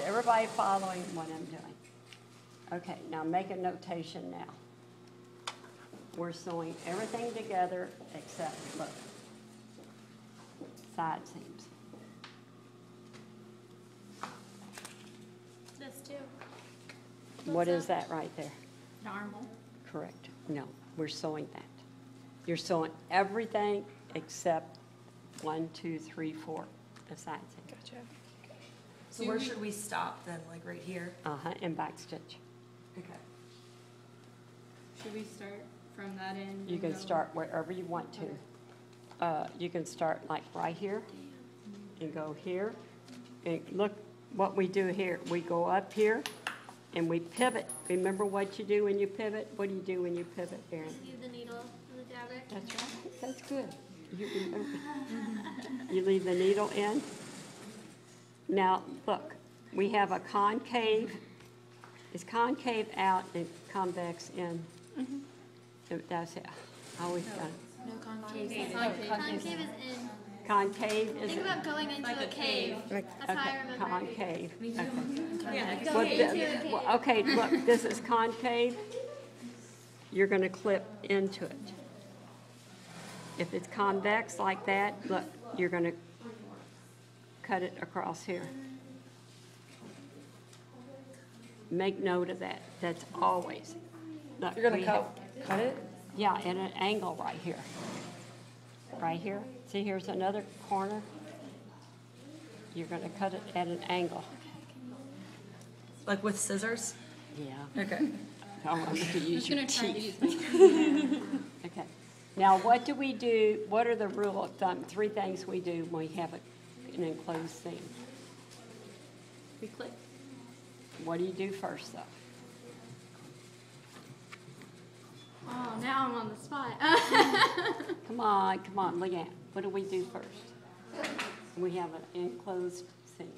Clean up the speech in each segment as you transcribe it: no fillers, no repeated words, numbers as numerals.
everybody following what I'm doing? Okay, now make a notation now. We're sewing everything together except, look, side seams. This too. What is that right there? An armhole. Correct. No, we're sewing that. You're sewing everything except 1, 2, 3, 4, the side seam. Gotcha. So where should we stop then, like right here? And back stitch. Okay. Should we start from that end? You and can go- start wherever you want to. You can start like right here and go here. And look what we do here. We go up here and we pivot. Remember what you do when you pivot? What do you do when you pivot, Erin? Leave the needle in the fabric. That's right. That's good. You remember. You leave the needle in. Now, look, we have a concave. Is concave out and convex in? That's it. I always got it. No concave. Concave. Concave is in. Concave is Think it? about going into a cave. That's how I Okay, remember. concave. Okay. Yeah. Well, Going into a cave. well, okay, look, this is concave. You're going to clip into it. If it's convex like that, look, you're going to cut it across here. Make note of that. That's always. Look, You're gonna we cut it? Yeah, at an angle right here. Right here. See, here's another corner. You're going to cut it at an angle. Like with scissors? Yeah. Okay. I want you to use your I'm gonna try to teeth. use my. Okay. Now, what do we do? What are the rule of thumb? 3 things we do when we have an enclosed seam. We click. What do you do first, though? Oh, now I'm on the spot. Come on, Leanne. What do we do first? We have an enclosed seam,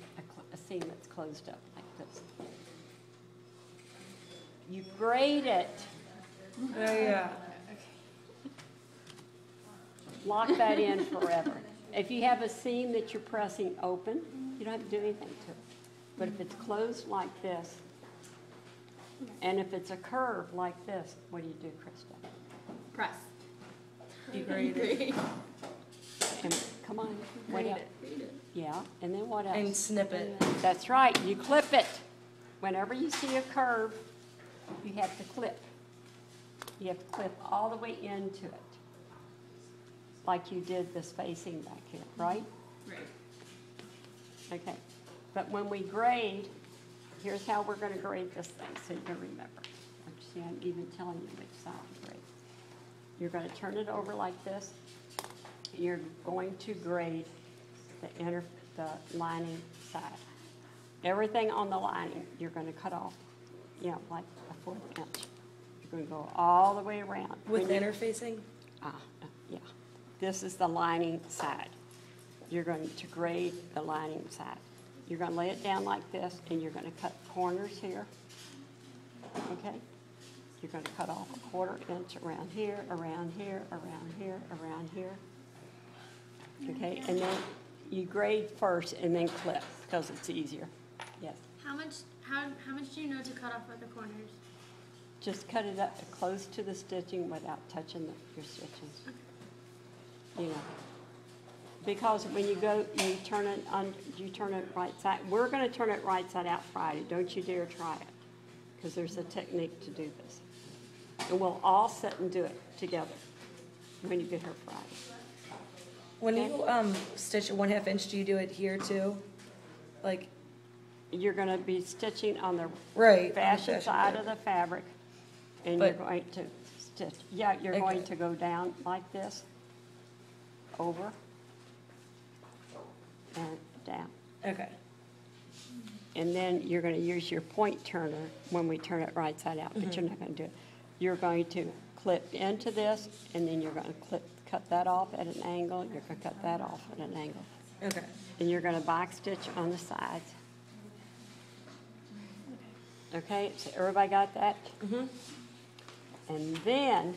a seam that's closed up like this. You grade it. Yeah. Lock that in forever. If you have a seam that you're pressing open, you don't have to do anything to it. But if it's closed like this, and if it's a curve like this, what do you do, Krista? Press. You grade it. And come on, what else? Yeah, and then what else? And snip it. That's right, you clip it. Whenever you see a curve, you have to clip. You have to clip all the way into it, like you did the spacing back here, right? Right. Okay, but when we grade, here's how we're gonna grade this thing, so you can remember. See, I'm even telling you which side to grade. You're gonna turn it over like this. You're going to grade the lining side. Everything on the lining, you're gonna cut off, you know, like a 1/4 inch. You're gonna go all the way around. With When you- interfacing? Yeah. This is the lining side. You're going to grade the lining side. You're going to lay it down like this, and you're going to cut corners here. Okay? You're going to cut off a 1/4 inch around here, around here, around here, around here. Okay? And then you grade first and then clip because it's easier. Yes. How much do you know to cut off at the corners? Just cut it up close to the stitching without touching your stitches. You know, because when you go, you turn it right side. We're going to turn it right side out Friday. Don't you dare try it, because there's a technique to do this. And we'll all sit and do it together when you get here Friday. When you stitch a 1/2 inch, do you do it here too? Like, You're going to be stitching on the right. on the fashion side of fabric. the fabric, and you're But- going to stitch. Yeah, you're Okay. going to go down like this, over, and down. Okay. And then you're going to use your point turner when we turn it right side out, but you're not going to do it. You're going to clip into this, and then you're going to cut that off at an angle. You're going to cut that off at an angle. Okay. And you're going to back stitch on the sides. Okay, so everybody got that? And then,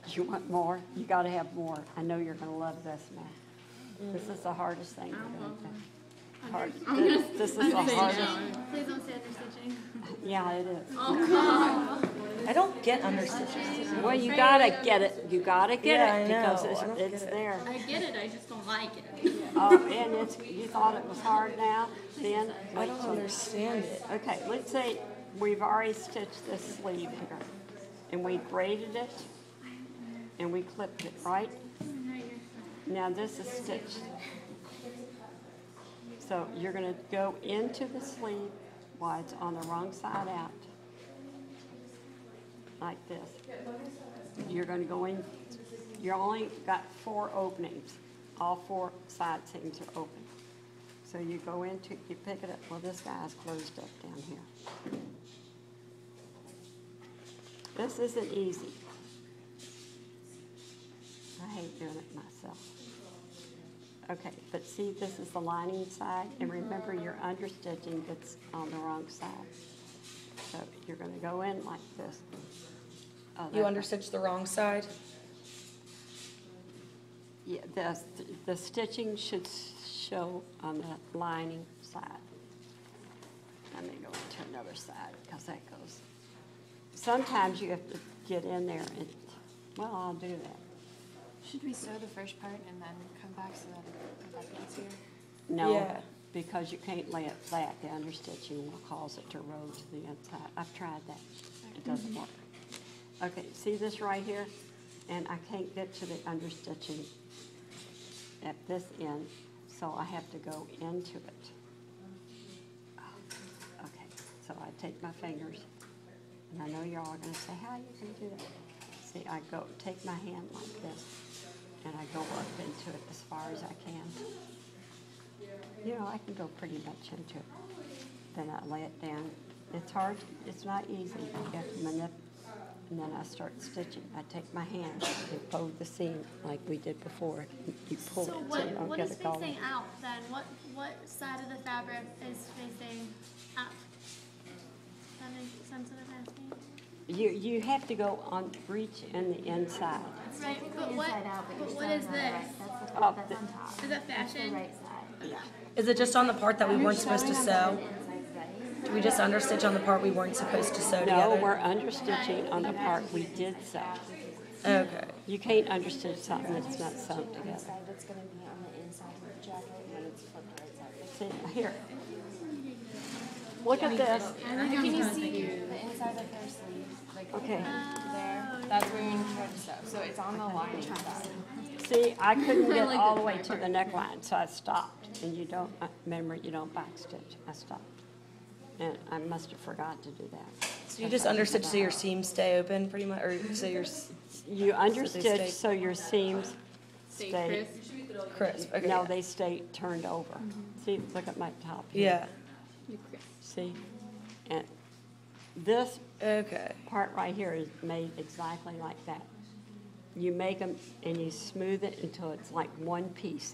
you want more? You got to have more. I know you're going to love this now. This is the hardest thing you're going to do. hard. I'm gonna- This is I'm the gonna say hardest. no. Please don't say understitching. Yeah, it is. I don't get understitches. Well, you gotta get it, you gotta get Yeah, I it, because know. I don't it's get it. there. I get it, I just don't like it. Oh, and it's, you thought it was hard now, then? I wait don't till- understand it. Okay, let's say we've already stitched this sleeve here, and we braided it, and we clipped it, right? Now this is stitched. So you're gonna go into the sleeve while it's on the wrong side out, like this. You're gonna go in, you only got 4 openings. All 4 side seams are open. So you go into, you pick it up, well, this guy's closed up down here. This isn't easy. I hate doing it myself. Okay, but see, this is the lining side, and remember your understitching that's on the wrong side. So you're gonna go in like this. Oh, You that- understitch the wrong side? Yeah, the stitching should show on the lining side. Let me go to another side, because that goes. Sometimes you have to get in there and, well, I'll do that. Should we sew the first part and then come back so that it comes back easier? No, Yeah. because you can't lay it flat. The understitching will cause it to roll to the inside. I've tried that. It doesn't work. Okay, see this right here? And I can't get to the understitching at this end, so I have to go into it. Okay, so I take my fingers, and I know you're all gonna say, how you can do that? See, I go, take my hand like this, and I go up into it as far as I can. You know, I can go pretty much into it. Then I lay it down. It's hard, it's not easy. You have to manipulate, and then I start stitching. I take my hand and fold the seam like we did before. You pull it So so you don't what get is it going. facing out then? What side of the fabric is facing out? That makes sense what I'm asking? You have to go on breech in the inside. Right, but what, inside out, but you're but what sewing is on the right. this? That's the Oh, part that's the- on top. Is that That's the fashion? right side. Yeah. Is it just on the part that we weren't supposed to The sew? inside's ready. Do we just understitch on the part we weren't supposed to sew No, together? we're understitching on the part we did sew. Okay. You can't understitch something that's not sewn together. Inside, it's gonna be on the inside of the jacket when it's flipped right side. See, here. Look at this. Can you see the inside of her sleeve? Like Okay. there? That's where you're gonna try to sew. So it's on the lining side. See, I couldn't get all the way to the neckline, so I stopped. And you don't, remember, you don't backstitch. I stopped. And I must have forgot to do that. So you just understitch so your seams stay open pretty much, or so your You stay- understitch so your seams Stay stay, crisp. crisp? Okay. no, yeah. they stay turned over. See, look at my top here. Yeah. You crisp. See? And this Okay. part right here is made exactly like that. You make them and you smooth it until it's like one piece.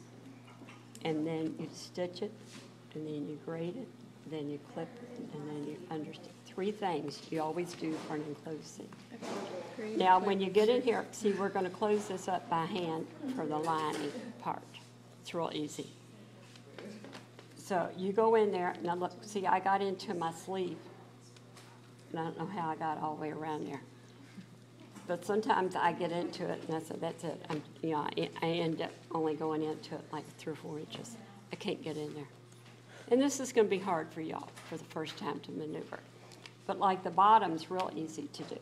And then you stitch it, and then you grade it, then you clip it, and then you understitch. 3 things you always do for an enclosed seam. Now, when you get in here, see, we're gonna close this up by hand for the lining part. It's real easy. So you go in there, now look, see, I got into my sleeve. And I don't know how I got all the way around there. But sometimes I get into it and I said, that's it. I end up only going into it like 3 or 4 inches. I can't get in there. And this is gonna be hard for y'all for the first time to maneuver. But like the bottom's real easy to do.